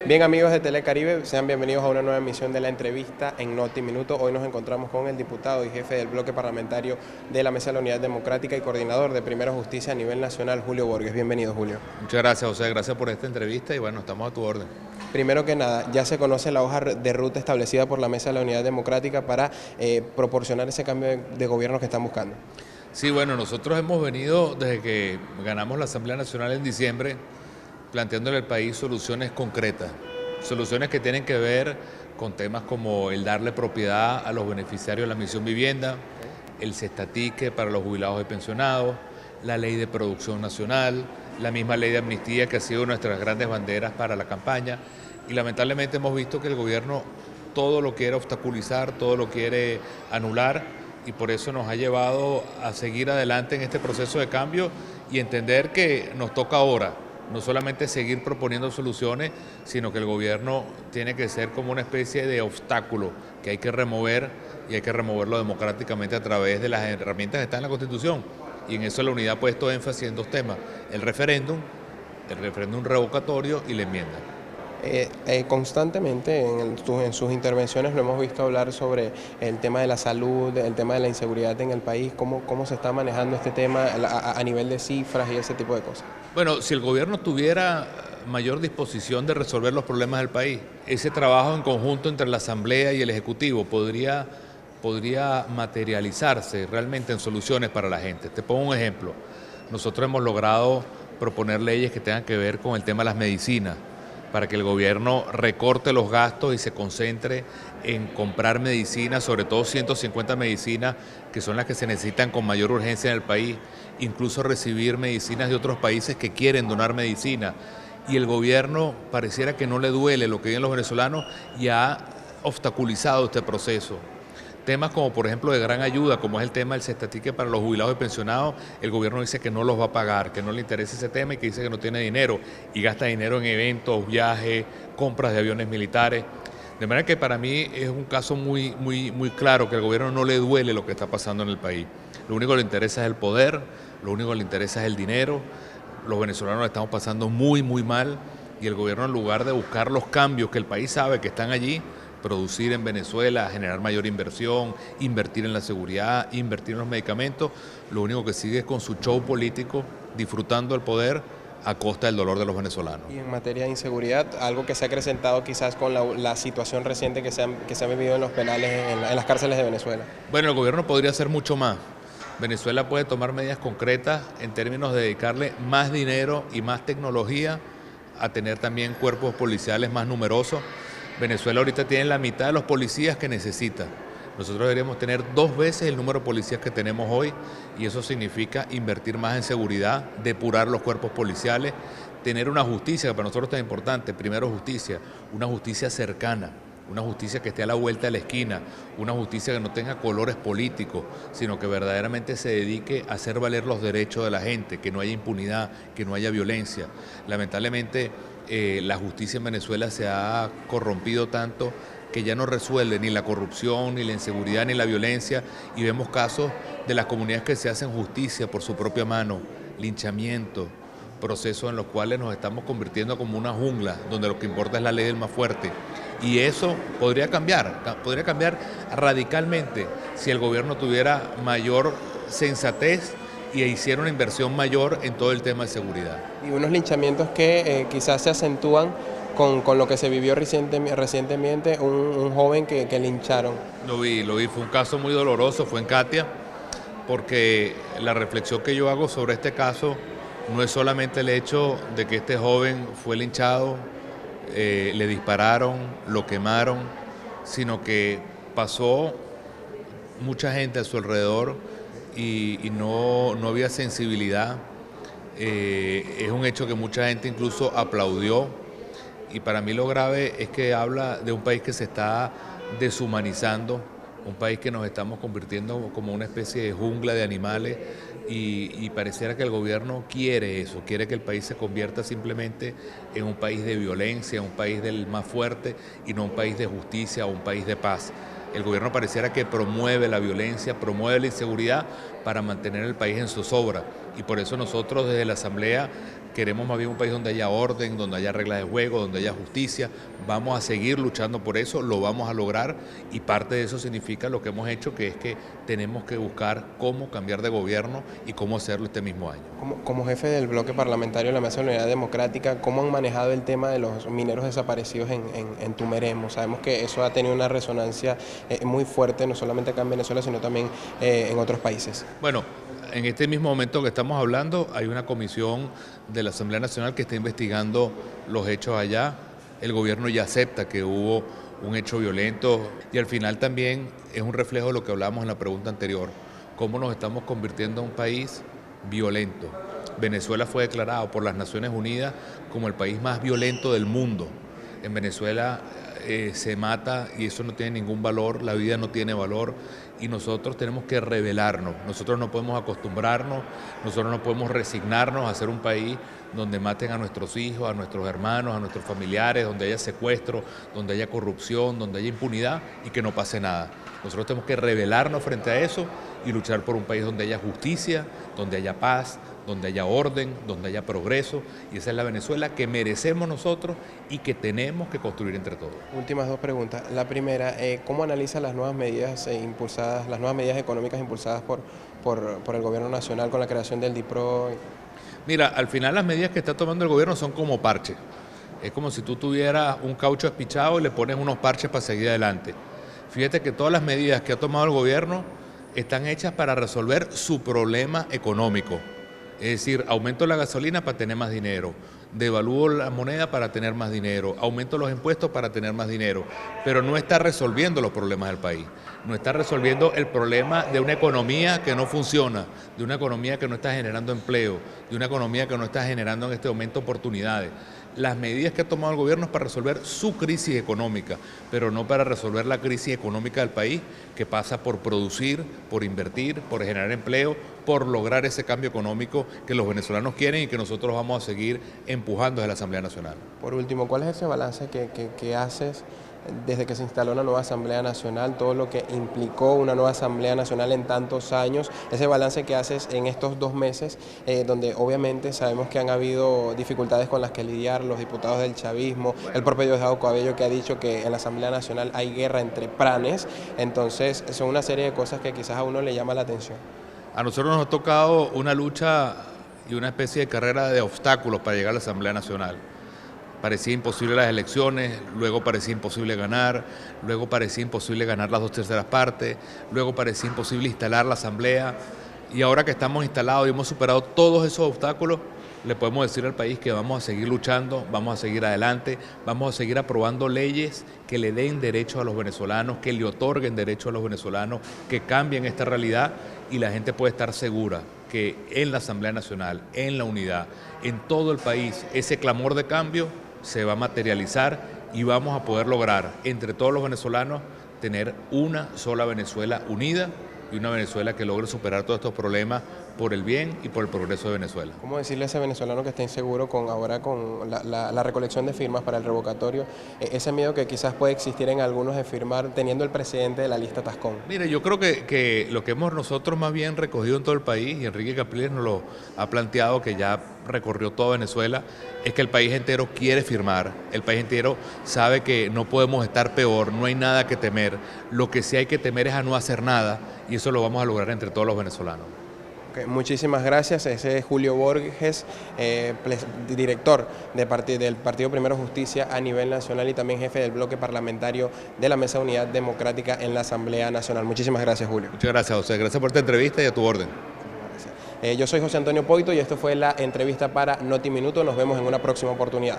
Bien, amigos de Telecaribe, sean bienvenidos a una nueva emisión de la entrevista en Noti Minuto. Hoy nos encontramos con el diputado y jefe del bloque parlamentario de la Mesa de la Unidad Democrática y coordinador de Primera Justicia a nivel nacional, Julio Borges. Bienvenido, Julio. Muchas gracias, José. Gracias por esta entrevista y bueno, estamos a tu orden. Primero que nada, ya se conoce la hoja de ruta establecida por la Mesa de la Unidad Democrática para proporcionar ese cambio de gobierno que están buscando. Sí, bueno, nosotros hemos venido desde que ganamos la Asamblea Nacional en diciembre planteándole al país soluciones concretas, soluciones que tienen que ver con temas como el darle propiedad a los beneficiarios de la Misión Vivienda, el cestatique para los jubilados y pensionados, la ley de producción nacional, la misma ley de amnistía que ha sido nuestras grandes banderas para la campaña, y lamentablemente hemos visto que el gobierno todo lo quiere obstaculizar, todo lo quiere anular, y por eso nos ha llevado a seguir adelante en este proceso de cambio y entender que nos toca ahora no solamente seguir proponiendo soluciones, sino que el gobierno tiene que ser como una especie de obstáculo que hay que remover, y hay que removerlo democráticamente a través de las herramientas que están en la Constitución. Y en eso la unidad ha puesto énfasis en dos temas: el referéndum revocatorio y la enmienda. Constantemente en sus intervenciones lo hemos visto hablar sobre el tema de la salud, el tema de la inseguridad en el país, cómo se está manejando este tema a nivel de cifras y ese tipo de cosas. Bueno, si el gobierno tuviera mayor disposición de resolver los problemas del país, ese trabajo en conjunto entre la Asamblea y el Ejecutivo podría materializarse realmente en soluciones para la gente. Te pongo un ejemplo. Nosotros hemos logrado proponer leyes que tengan que ver con el tema de las medicinas, para que el gobierno recorte los gastos y se concentre en comprar medicinas, sobre todo 150 medicinas que son las que se necesitan con mayor urgencia en el país, incluso recibir medicinas de otros países que quieren donar medicina. Y el gobierno pareciera que no le duele lo que viven los venezolanos y ha obstaculizado este proceso. Temas como por ejemplo de gran ayuda, como es el tema del cestatique para los jubilados y pensionados, el gobierno dice que no los va a pagar, que no le interesa ese tema y que dice que no tiene dinero y gasta dinero en eventos, viajes, compras de aviones militares. De manera que para mí es un caso muy claro que al gobierno no le duele lo que está pasando en el país. Lo único que le interesa es el poder, lo único que le interesa es el dinero. Los venezolanos la estamos pasando muy mal y el gobierno, en lugar de buscar los cambios que el país sabe que están allí, producir en Venezuela, generar mayor inversión, invertir en la seguridad, invertir en los medicamentos, lo único que sigue es con su show político, disfrutando el poder a costa del dolor de los venezolanos. Y en materia de inseguridad, algo que se ha acrecentado quizás con la situación reciente que se ha vivido en los penales, en las cárceles de Venezuela. Bueno, el gobierno podría hacer mucho más. Venezuela puede tomar medidas concretas en términos de dedicarle más dinero y más tecnología a tener también cuerpos policiales más numerosos. Venezuela ahorita tiene la mitad de los policías que necesita. Nosotros deberíamos tener 2 veces el número de policías que tenemos hoy, y eso significa invertir más en seguridad, depurar los cuerpos policiales, tener una justicia que para nosotros es tan importante. Primero justicia, una justicia cercana, una justicia que esté a la vuelta de la esquina, una justicia que no tenga colores políticos, sino que verdaderamente se dedique a hacer valer los derechos de la gente, que no haya impunidad, que no haya violencia. Lamentablemente la justicia en Venezuela se ha corrompido tanto que ya no resuelve ni la corrupción, ni la inseguridad, ni la violencia, y vemos casos de las comunidades que se hacen justicia por su propia mano, linchamientos, procesos en los cuales nos estamos convirtiendo como una jungla, donde lo que importa es la ley del más fuerte. Y eso podría cambiar radicalmente si el gobierno tuviera mayor sensatez y hiciera una inversión mayor en todo el tema de seguridad. Y unos linchamientos que quizás se acentúan con lo que se vivió recientemente, un joven que lincharon. Lo vi, fue un caso muy doloroso, fue en Catia, porque la reflexión que yo hago sobre este caso no es solamente el hecho de que este joven fue linchado, le dispararon, lo quemaron, sino que pasó mucha gente a su alrededor y no había sensibilidad. Es un hecho que mucha gente incluso aplaudió, y para mí lo grave es que habla de un país que se está deshumanizando, un país que nos estamos convirtiendo como una especie de jungla de animales, y pareciera que el gobierno quiere eso, quiere que el país se convierta simplemente en un país de violencia, un país del más fuerte, y no un país de justicia o un país de paz. El gobierno pareciera que promueve la violencia, promueve la inseguridad para mantener el país en zozobra, Y por eso nosotros desde la Asamblea queremos más bien un país donde haya orden, donde haya reglas de juego, donde haya justicia. Vamos a seguir luchando por eso, lo vamos a lograr y parte de eso significa lo que hemos hecho, que es que tenemos que buscar cómo cambiar de gobierno y cómo hacerlo este mismo año. Como jefe del bloque parlamentario de la Mesa de la Unidad Democrática, ¿cómo han manejado el tema de los mineros desaparecidos en Tumeremo? Sabemos que eso ha tenido una resonancia muy fuerte, no solamente acá en Venezuela, sino también en otros países. Bueno, en este mismo momento que estamos hablando, hay una comisión de la Asamblea Nacional que está investigando los hechos allá. El gobierno ya acepta que hubo un hecho violento y al final también es un reflejo de lo que hablamos en la pregunta anterior, cómo nos estamos convirtiendo en un país violento. Venezuela fue declarado por las Naciones Unidas como el país más violento del mundo. En Venezuela se mata y eso no tiene ningún valor, la vida no tiene valor y nosotros tenemos que rebelarnos, nosotros no podemos acostumbrarnos, nosotros no podemos resignarnos a ser un país donde maten a nuestros hijos, a nuestros hermanos, a nuestros familiares, donde haya secuestro, donde haya corrupción, donde haya impunidad y que no pase nada. Nosotros tenemos que rebelarnos frente a eso y luchar por un país donde haya justicia, donde haya paz, donde haya orden, donde haya progreso, y esa es la Venezuela que merecemos nosotros y que tenemos que construir entre todos. Últimas dos preguntas. La primera, ¿cómo analiza las nuevas medidas impulsadas, las nuevas medidas económicas impulsadas por el gobierno nacional con la creación del DIPRO? Mira, al final las medidas que está tomando el gobierno son como parches. Es como si tú tuvieras un caucho espichado y le pones unos parches para seguir adelante. Fíjate que todas las medidas que ha tomado el gobierno están hechas para resolver su problema económico. Es decir, aumento la gasolina para tener más dinero, devalúo la moneda para tener más dinero, aumento los impuestos para tener más dinero, pero no está resolviendo los problemas del país, no está resolviendo el problema de una economía que no funciona, de una economía que no está generando empleo, de una economía que no está generando en este momento oportunidades. Las medidas que ha tomado el gobierno es para resolver su crisis económica, pero no para resolver la crisis económica del país, que pasa por producir, por invertir, por generar empleo, por lograr ese cambio económico que los venezolanos quieren y que nosotros vamos a seguir empujando desde la Asamblea Nacional. Por último, ¿cuál es ese balance que haces desde que se instaló una nueva Asamblea Nacional, todo lo que implicó una nueva Asamblea Nacional en tantos años, ese balance que haces en estos 2 meses, donde obviamente sabemos que han habido dificultades con las que lidiar los diputados del chavismo, el propio Diosdado Cabello que ha dicho que en la Asamblea Nacional hay guerra entre pranes, entonces son una serie de cosas que quizás a uno le llama la atención. A nosotros nos ha tocado una lucha y una especie de carrera de obstáculos para llegar a la Asamblea Nacional. Parecía imposible las elecciones, luego parecía imposible ganar, luego parecía imposible ganar las 2/3 partes, luego parecía imposible instalar la asamblea y ahora que estamos instalados y hemos superado todos esos obstáculos, le podemos decir al país que vamos a seguir luchando, vamos a seguir adelante, vamos a seguir aprobando leyes que le den derechos a los venezolanos, que le otorguen derechos a los venezolanos, que cambien esta realidad y la gente puede estar segura que en la Asamblea Nacional, en la unidad, en todo el país, ese clamor de cambio se va a materializar y vamos a poder lograr entre todos los venezolanos tener una sola Venezuela unida y una Venezuela que logre superar todos estos problemas por el bien y por el progreso de Venezuela. ¿Cómo decirle a ese venezolano que está inseguro ahora con la recolección de firmas para el revocatorio, ese miedo que quizás puede existir en algunos de firmar teniendo el presidente de la lista Tascón? Mire, yo creo que lo que hemos nosotros más bien recogido en todo el país, y Enrique Capriles nos lo ha planteado, que ya recorrió toda Venezuela, es que el país entero quiere firmar, el país entero sabe que no podemos estar peor, no hay nada que temer, lo que sí hay que temer es a no hacer nada y eso lo vamos a lograr entre todos los venezolanos. Muchísimas gracias. Ese es Julio Borges, director del Partido Primero Justicia a nivel nacional y también jefe del bloque parlamentario de la Mesa de Unidad Democrática en la Asamblea Nacional. Muchísimas gracias, Julio. Muchas gracias, José. Gracias por esta entrevista y a tu orden. Yo soy José Antonio Poito y esto fue la entrevista para Noti Minuto. Nos vemos en una próxima oportunidad.